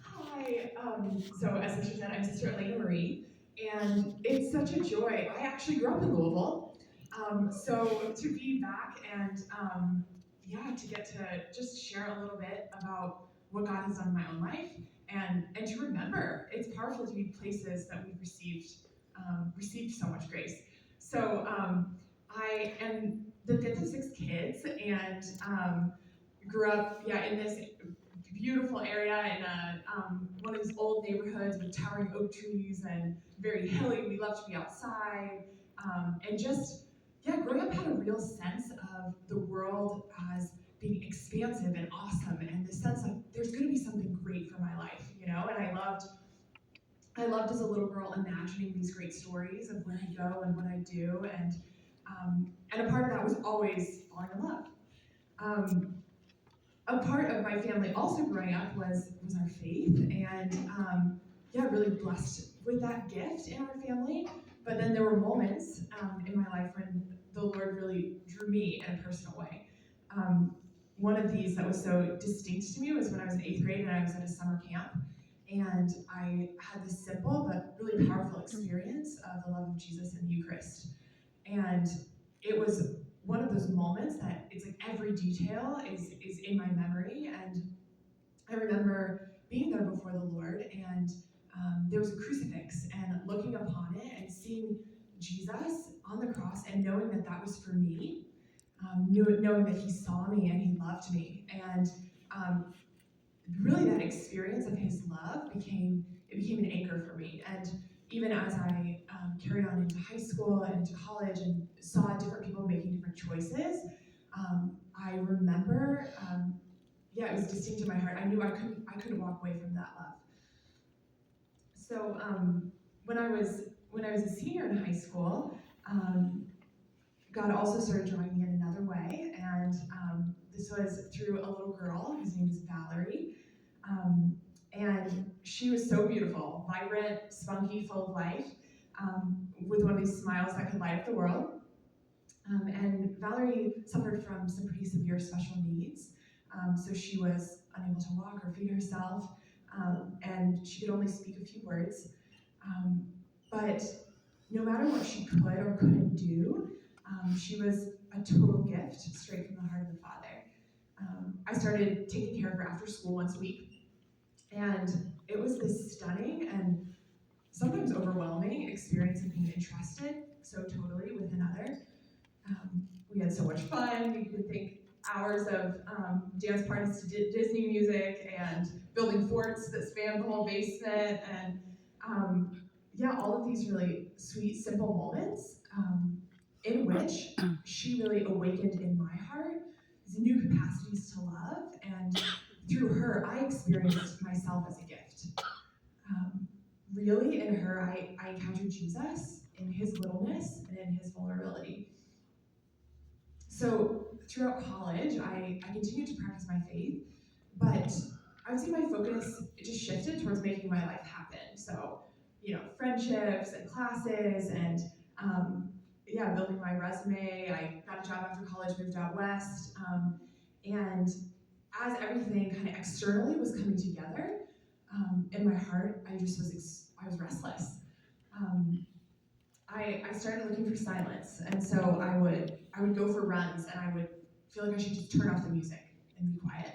Hi. So as Sister said, I'm Sister Elena Marie, and it's such a joy. I actually grew up in Louisville, so to be back and yeah, to get to just share a little bit about what God has done in my own life, and to remember, it's powerful to be places that we've received so much grace. So I am the fifth of six kids, and grew up, yeah, in this beautiful area in one of these old neighborhoods with towering oak trees and very hilly. We love to be outside, and just, yeah, growing up had a real sense of the world as being expansive and awesome, and the sense of there's going to be something great for my life, And I loved as a little girl imagining these great stories of where I go and what I do, and a part of that was always falling in love. Um, a part of my family also growing up was our faith, and yeah, really blessed with that gift in our family. But then there were moments in my life when the Lord really drew me in a personal way. Um, One of these that was so distinct to me was when I was in eighth grade and I was at a summer camp, and I had this simple but really powerful experience of the love of Jesus in the Eucharist. And it was one of those moments that it's like every detail is in my memory. And I remember being there before the Lord, and there was a crucifix, and looking upon it and seeing Jesus on the cross and knowing that that was for me, knowing that he saw me and he loved me. And um, really that experience of his love became an anchor for me. And even as I carried on into high school and into college and saw different people making different choices, I remember, yeah, it was distinct in my heart. I knew I couldn't walk away from that love. So when I was a senior in high school, um, God also started drawing me in another way, and this was through a little girl whose name is Valerie. Um, and she was so beautiful, vibrant, spunky, full of life, with one of these smiles that could light up the world. And Valerie suffered from some pretty severe special needs. So she was unable to walk or feed herself, and she could only speak a few words. Um, but no matter what she could or couldn't do, she was a total gift straight from the heart of the Father. I started taking care of her after school once a week, and it was this stunning and sometimes overwhelming experience of being entrusted so totally with another. We had so much fun. We could think hours of dance parties to Disney music and building forts that spanned the whole basement. And yeah, all of these really sweet, simple moments in which she really awakened in my heart these new capacities to love. And through her, I experienced myself as a gift. Um, Really, in her, I encountered Jesus in his littleness and in his vulnerability. So throughout college, I continued to practice my faith, but I would say my focus it just shifted towards making my life happen. So, friendships and classes and yeah, building my resume. I got a job after college, moved out west, and as everything kind of externally was coming together, in my heart, I was restless. Um, I started looking for silence, and so I would go for runs, and I would feel like I should just turn off the music and be quiet.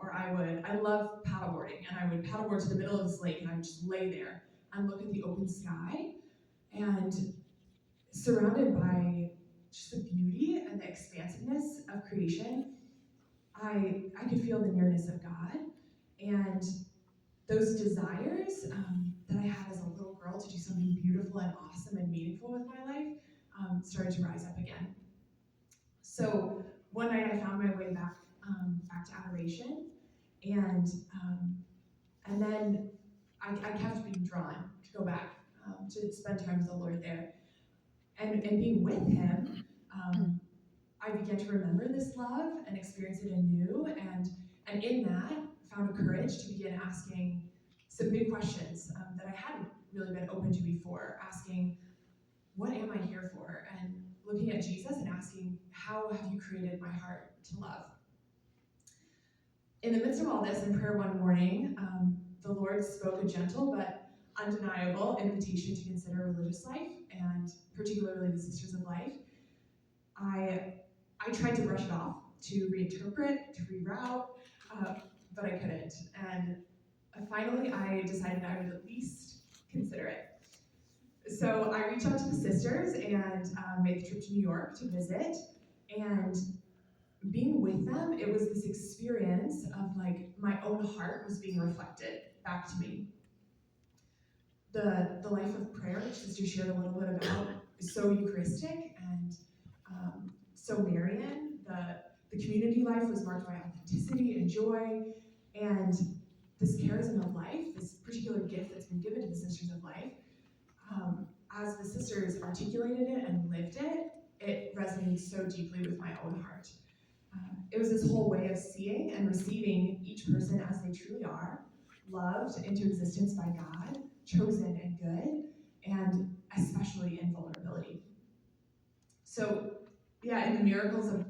Or I love paddleboarding, and I would paddleboard to the middle of this lake, and I would just lay there and look at the open sky, and surrounded by just the beauty and the expansiveness of creation, I could feel the nearness of God, and those desires that I had as a little girl to do something beautiful and awesome and meaningful with my life started to rise up again. So one night I found my way back to adoration, and um, and then I kept being drawn to go back to spend time with the Lord there, and being with Him. I began to remember this love and experience it anew, and in that found a courage to begin asking some big questions that I hadn't really been open to before. Asking, what am I here for? And looking at Jesus and asking, how have you created my heart to love? In the midst of all this, in prayer one morning, the Lord spoke a gentle but undeniable invitation to consider religious life, and particularly the Sisters of Life. I tried to brush it off, to reinterpret, to reroute, but I couldn't. And finally, I decided I would at least consider it. So I reached out to the sisters and made the trip to New York to visit. And being with them, it was this experience of like my own heart was being reflected back to me. The life of prayer, which Sister shared a little bit about, is so Eucharistic and so Marian. The community life was marked by authenticity and joy, and this charism of life, this particular gift that's been given to the Sisters of Life, as the sisters articulated it and lived it, it resonated so deeply with my own heart. It was this whole way of seeing and receiving each person as they truly are, loved into existence by God, chosen and good, and especially in vulnerability. So, yeah, in the miracles of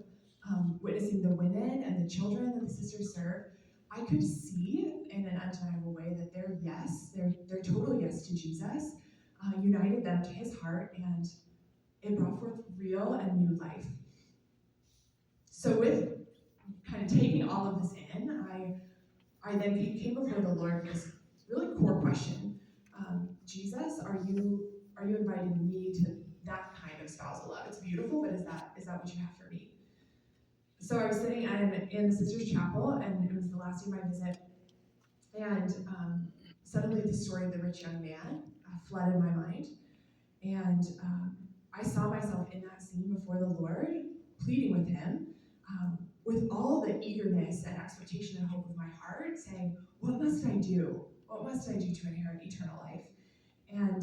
witnessing the women and the children that the sisters serve, I could see in an undeniable way that their yes, their total yes to Jesus, united them to his heart, and it brought forth real and new life. So with kind of taking all of this in, I then came before the Lord with this really core question. Jesus, are you inviting me to that kind of spousal love? It's beautiful, but is that what you have for me? So I was sitting in the Sisters' Chapel, and it was the last day of my visit, and suddenly the story of the rich young man flooded my mind, and I saw myself in that scene before the Lord, pleading with him, with all the eagerness and expectation and hope of my heart, saying, what must I do? What must I do to inherit eternal life? And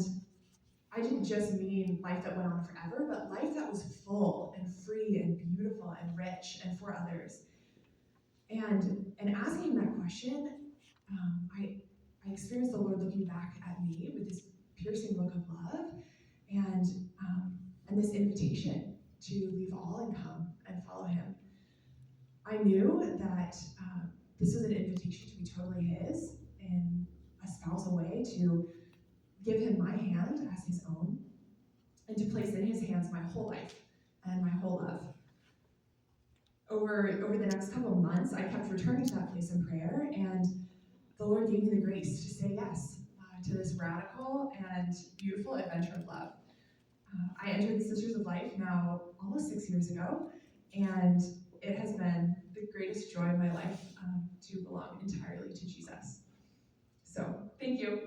I didn't just mean life that went on forever, but life that was full and free and beautiful and rich and for others. And asking that question, I experienced the Lord looking back at me with this piercing look of love, and this invitation to leave all and come and follow him. I knew that this was an invitation to be totally his in a spousal way, to give him my hand as his own, and to place in his hands my whole life and my whole love. Over the next couple of months, I kept returning to that place in prayer, and the Lord gave me the grace to say yes to this radical and beautiful adventure of love. I entered the Sisters of Life now almost 6 years ago, and it has been the greatest joy of my life to belong entirely to Jesus. So, thank you.